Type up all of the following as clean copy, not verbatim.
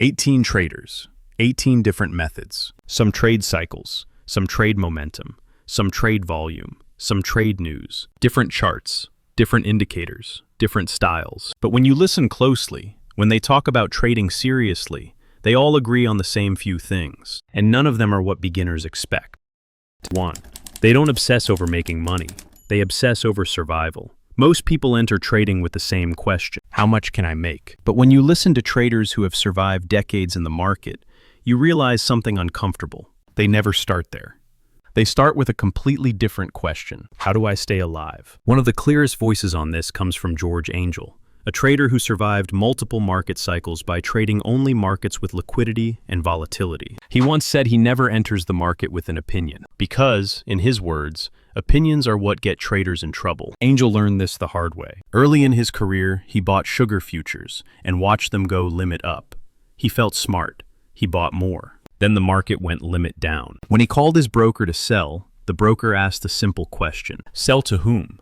18 traders, 18 different methods, some trade cycles, some trade momentum, some trade volume, some trade news, different charts, different indicators, different styles. But when you listen closely, when they talk about trading seriously, they all agree on the same few things, and none of them are what beginners expect. 1. They don't obsess over making money. They obsess over survival. Most people enter trading with the same question: how much can I make? But when you listen to traders who have survived decades in the market, you realize something uncomfortable. They never start there. They start with a completely different question: how do I stay alive? One of the clearest voices on this comes from Angell, a trader who survived multiple market cycles by trading only markets with liquidity and volatility. He once said he never enters the market with an opinion, because, in his words, opinions are what get traders in trouble. Angell learned this the hard way. Early in his career, he bought sugar futures and watched them go limit up. He felt smart. He bought more. Then the market went limit down. When he called his broker to sell, the broker asked a simple question: sell to whom?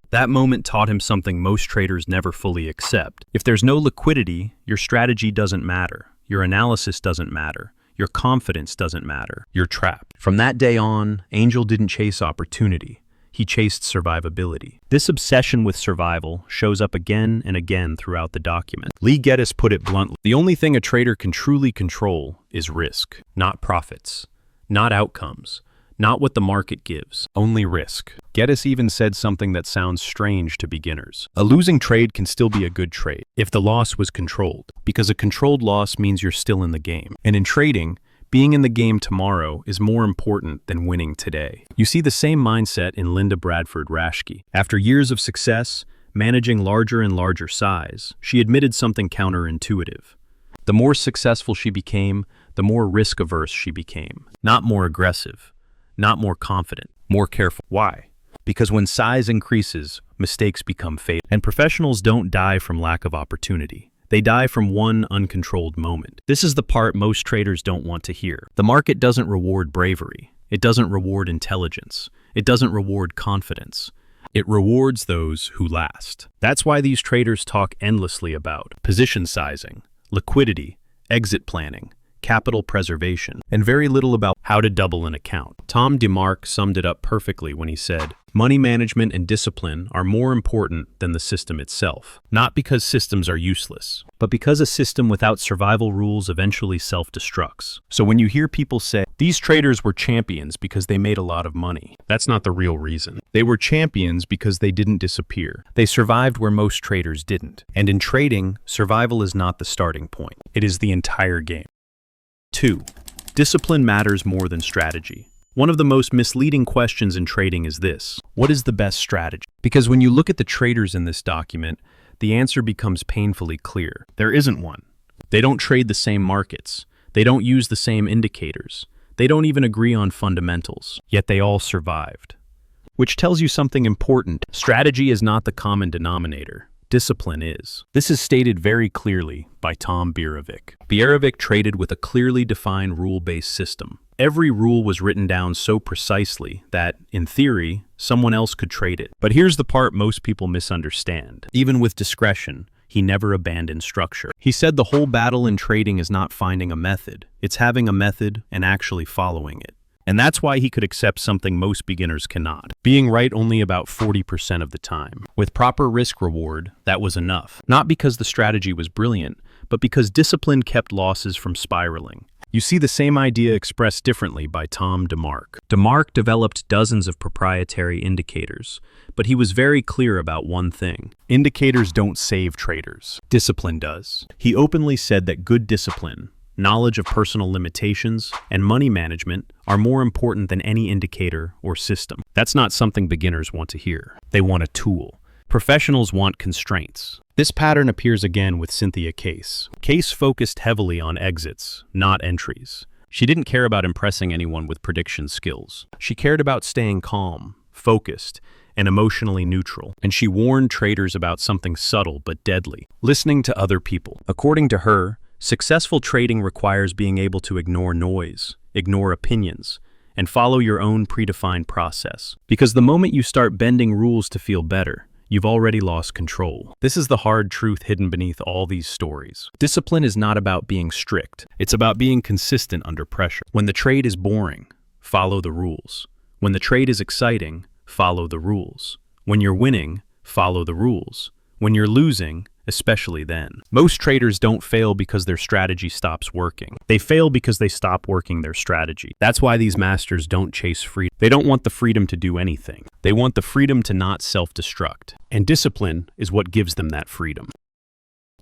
That moment taught him something most traders never fully accept. If there's no liquidity, your strategy doesn't matter. Your analysis doesn't matter. Your confidence doesn't matter. You're trapped. From that day on, Angell didn't chase opportunity. He chased survivability. This obsession with survival shows up again and again throughout the document. Gettess put it bluntly: the only thing a trader can truly control is risk, not profits, not outcomes, not what the market gives, only risk. Gettess even said something that sounds strange to beginners. A losing trade can still be a good trade if the loss was controlled, because a controlled loss means you're still in the game. And in trading, being in the game tomorrow is more important than winning today. You see the same mindset in Bradford Raschke. After years of success, managing larger and larger size, she admitted something counterintuitive. The more successful she became, the more risk-averse she became. Not more aggressive, not more confident, more careful. Why? Because when size increases, mistakes become fatal. And professionals don't die from lack of opportunity. They die from one uncontrolled moment. This is the part most traders don't want to hear. The market doesn't reward bravery. It doesn't reward intelligence. It doesn't reward confidence. It rewards those who last. That's why these traders talk endlessly about position sizing, liquidity, exit planning, capital preservation, and very little about how to double an account. DeMark summed it up perfectly when he said, money management and discipline are more important than the system itself. Not because systems are useless, but because a system without survival rules eventually self-destructs. So when you hear people say, these traders were champions because they made a lot of money, that's not the real reason. They were champions because they didn't disappear. They survived where most traders didn't. And in trading, survival is not the starting point. It is the entire game. 2. Discipline matters more than strategy. One of the most misleading questions in trading is this: what is the best strategy? Because when you look at the traders in this document, the answer becomes painfully clear. There isn't one. They don't trade the same markets. They don't use the same indicators. They don't even agree on fundamentals. Yet they all survived. Which tells you something important. Strategy is not the common denominator. Discipline is. This is stated very clearly by Bradford. Bradford traded with a clearly defined rule-based system. Every rule was written down so precisely that, in theory, someone else could trade it. But here's the part most people misunderstand. Even with discretion, he never abandoned structure. He said the whole battle in trading is not finding a method. It's having a method and actually following it. And that's why he could accept something most beginners cannot: being right only about 40% of the time. With proper risk reward, that was enough. Not because the strategy was brilliant, but because discipline kept losses from spiraling. You see the same idea expressed differently by DeMark. DeMark developed dozens of proprietary indicators, but he was very clear about one thing: indicators don't save traders. Discipline does. He openly said that good discipline, knowledge of personal limitations, and money management are more important than any indicator or system. That's not something beginners want to hear. They want a tool. Professionals want constraints. This pattern appears again with Cynthia Case. Case focused heavily on exits, not entries. She didn't care about impressing anyone with prediction skills. She cared about staying calm, focused, and emotionally neutral. And she warned traders about something subtle but deadly: listening to other people. According to her, successful trading requires being able to ignore noise, ignore opinions, and follow your own predefined process. Because the moment you start bending rules to feel better, you've already lost control. This is the hard truth hidden beneath all these stories. Discipline is not about being strict. It's about being consistent under pressure. When the trade is boring, follow the rules. When the trade is exciting, follow the rules. When you're winning, follow the rules. When you're losing, especially then. Most traders don't fail because their strategy stops working. They fail because they stop working their strategy. That's why these masters don't chase freedom. They don't want the freedom to do anything. They want the freedom to not self-destruct. And discipline is what gives them that freedom.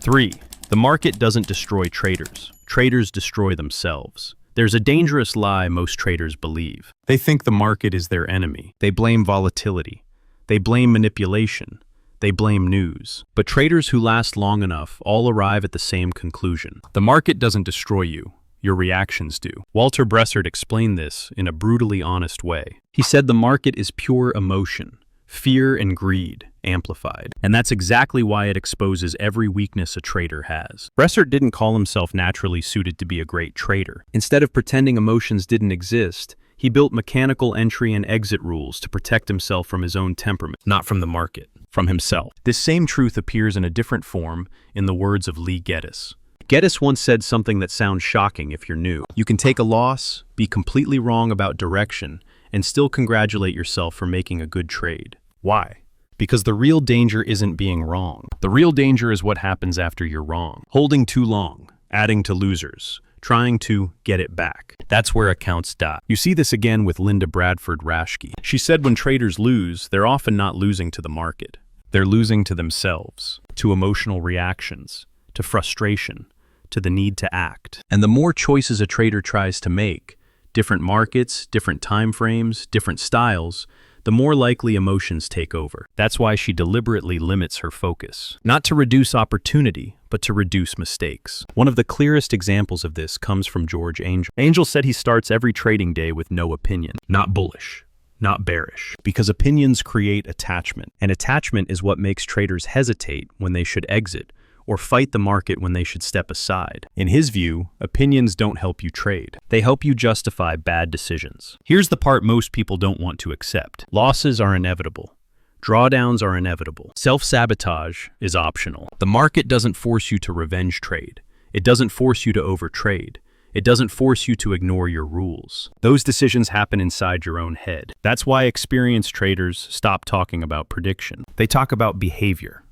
3. The market doesn't destroy traders. Traders destroy themselves. There's a dangerous lie most traders believe. They think the market is their enemy. They blame volatility. They blame manipulation. They blame news. But traders who last long enough all arrive at the same conclusion. The market doesn't destroy you. Your reactions do. Walter Bradford explained this in a brutally honest way. He said the market is pure emotion, fear and greed amplified. And that's exactly why it exposes every weakness a trader has. Bradford didn't call himself naturally suited to be a great trader. Instead of pretending emotions didn't exist, he built mechanical entry and exit rules to protect himself from his own temperament, not from the market, from himself. This same truth appears in a different form in the words of Gettess. Gettess once said something that sounds shocking if you're new. You can take a loss, be completely wrong about direction, and still congratulate yourself for making a good trade. Why? Because the real danger isn't being wrong. The real danger is what happens after you're wrong. Holding too long, adding to losers, trying to get it back. That's where accounts die. You see this again with Bradford Raschke. She said when traders lose, they're often not losing to the market. They're losing to themselves, to emotional reactions, to frustration, to the need to act. And the more choices a trader tries to make, different markets, different time frames, different styles, the more likely emotions take over. That's why she deliberately limits her focus. Not to reduce opportunity, but to reduce mistakes. One of the clearest examples of this comes from Angell. Angell said he starts every trading day with no opinion. Not bullish, not bearish. Because opinions create attachment. And attachment is what makes traders hesitate when they should exit, or fight the market when they should step aside. In his view, opinions don't help you trade. They help you justify bad decisions. Here's the part most people don't want to accept. Losses are inevitable. Drawdowns are inevitable. Self-sabotage is optional. The market doesn't force you to revenge trade. It doesn't force you to overtrade. It doesn't force you to ignore your rules. Those decisions happen inside your own head. That's why experienced traders stop talking about prediction. They talk about behavior.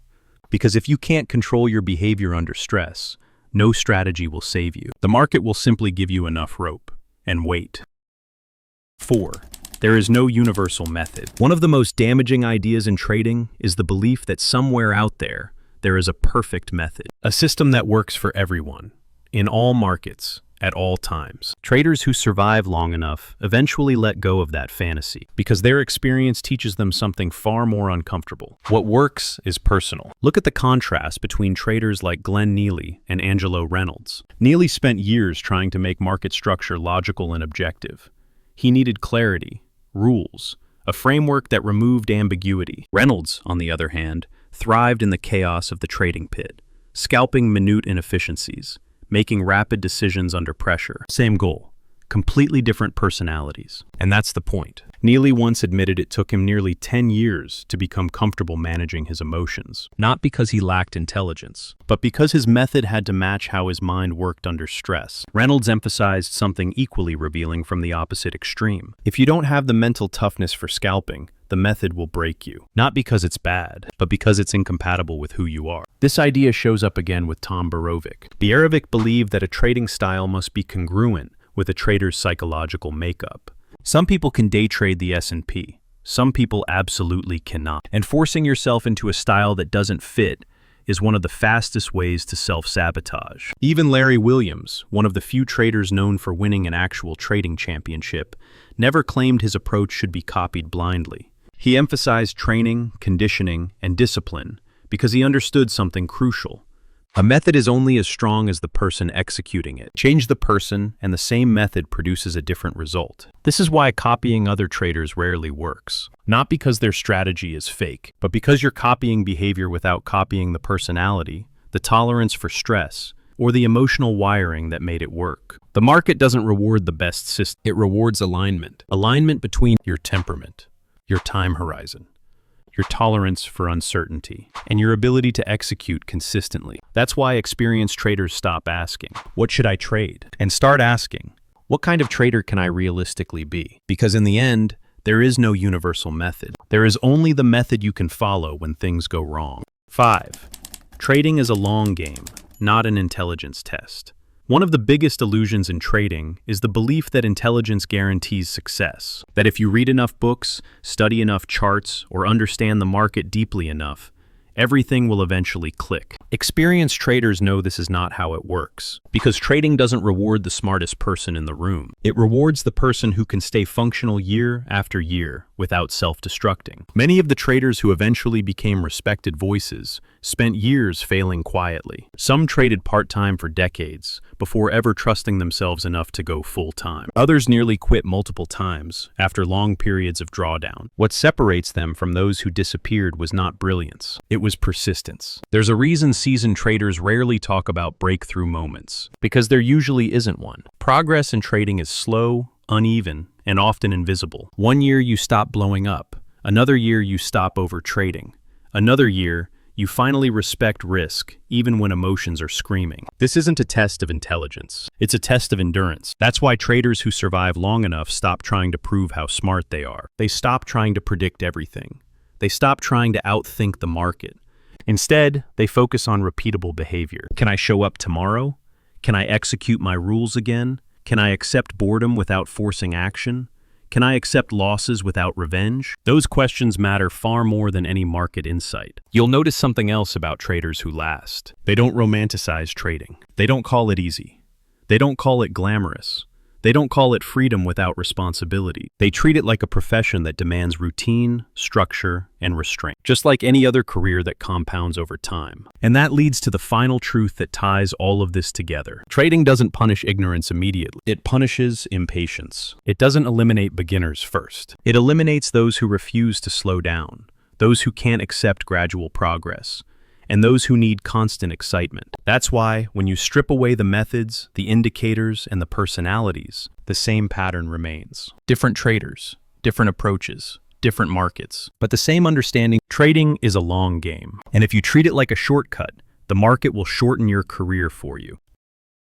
Because if you can't control your behavior under stress, no strategy will save you. The market will simply give you enough rope and wait. 4. There is no universal method. One of the most damaging ideas in trading is the belief that somewhere out there is a perfect method. A system that works for everyone, in all markets, at all times. Traders who survive long enough eventually let go of that fantasy because their experience teaches them something far more uncomfortable. What works is personal. Look at the contrast between traders like Glenn Neely and Angell Reynolds. Neely spent years trying to make market structure logical and objective. He needed clarity, rules, a framework that removed ambiguity. Reynolds, on the other hand, thrived in the chaos of the trading pit, scalping minute inefficiencies, making rapid decisions under pressure. Same goal, completely different personalities. And that's the point. Neely once admitted it took him nearly 10 years to become comfortable managing his emotions. Not because he lacked intelligence, but because his method had to match how his mind worked under stress. Reynolds emphasized something equally revealing from the opposite extreme. If you don't have the mental toughness for scalping, the method will break you. Not because it's bad, but because it's incompatible with who you are. This idea shows up again with Tom Borovic. Borovic believed that a trading style must be congruent with a trader's psychological makeup. Some people can day trade the S&P. Some people absolutely cannot. And forcing yourself into a style that doesn't fit is one of the fastest ways to self-sabotage. Even Larry Williams, one of the few traders known for winning an actual trading championship, never claimed his approach should be copied blindly. He emphasized training, conditioning, and discipline because he understood something crucial. A method is only as strong as the person executing it. Change the person, and the same method produces a different result. This is why copying other traders rarely works. Not because their strategy is fake, but because you're copying behavior without copying the personality, the tolerance for stress, or the emotional wiring that made it work. The market doesn't reward the best system. It rewards alignment. Alignment between your temperament, your time horizon, your tolerance for uncertainty, and your ability to execute consistently. That's why experienced traders stop asking, "What should I trade?" and start asking, "What kind of trader can I realistically be?" Because in the end, there is no universal method. There is only the method you can follow when things go wrong. 5. Trading is a long game, not an intelligence test. One of the biggest illusions in trading is the belief that intelligence guarantees success. That if you read enough books, study enough charts, or understand the market deeply enough, everything will eventually click. Experienced traders know this is not how it works, because trading doesn't reward the smartest person in the room. It rewards the person who can stay functional year after year without self-destructing. Many of the traders who eventually became respected voices spent years failing quietly. Some traded part-time for decades before ever trusting themselves enough to go full-time. Others nearly quit multiple times after long periods of drawdown. What separates them from those who disappeared was not brilliance. It was persistence. There's a reason seasoned traders rarely talk about breakthrough moments, because there usually isn't one. Progress in trading is slow, uneven, and often invisible. One year you stop blowing up. Another year you stop over-trading. Another year you finally respect risk, even when emotions are screaming. This isn't a test of intelligence. It's a test of endurance. That's why traders who survive long enough stop trying to prove how smart they are. They stop trying to predict everything. They stop trying to outthink the market. Instead, they focus on repeatable behavior. Can I show up tomorrow? Can I execute my rules again? Can I accept boredom without forcing action? Can I accept losses without revenge? Those questions matter far more than any market insight. You'll notice something else about traders who last. They don't romanticize trading. They don't call it easy. They don't call it glamorous. They don't call it freedom without responsibility. They treat it like a profession that demands routine, structure, and restraint, just like any other career that compounds over time. And that leads to the final truth that ties all of this together. Trading doesn't punish ignorance immediately. It punishes impatience. It doesn't eliminate beginners first. It eliminates those who refuse to slow down, those who can't accept gradual progress, and those who need constant excitement. That's why, when you strip away the methods, the indicators, and the personalities, the same pattern remains. Different traders, different approaches, different markets, but the same understanding. Trading is a long game, and if you treat it like a shortcut, the market will shorten your career for you.